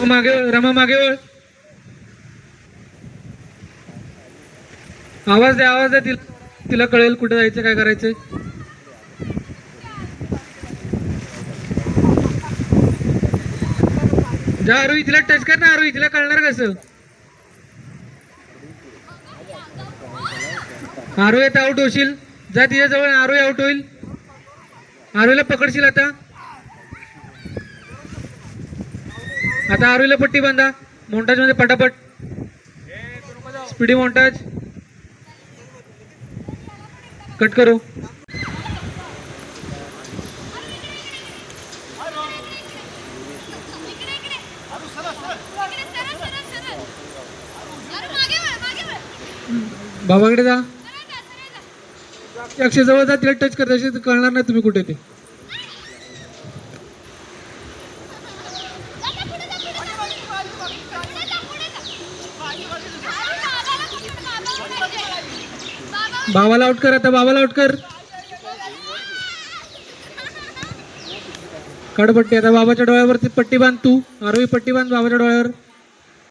मागे रमा मागे वळ. आवाज द्या तिला, तिला कळेल कुठे जायचं काय करायचंय. जा आरोही, तिला टच कर ना आरोही, तिला कळणार कसं. आरोही आता आउट होशील, जा तिच्या जवळ, आरोही आउट होईल. आरोहीला पकडशील आता. आता आरोहीला पट्टी बांधा मोन्टाज मध्ये पटापट, स्पीडी मोन्टाज. कट करो. बाबाकडे जा, अक्षय जवळ जा, तिला टच करता असेल तर कळणार नाही तुम्ही कुठे ते. बाबाला आउट कर, आता बाबाला आउट कर. काढ पट्टी, आता बाबाच्या डोळ्यावरती पट्टी बांध तू, आरोही पट्टी बांध बाबाच्या डोळ्यावर.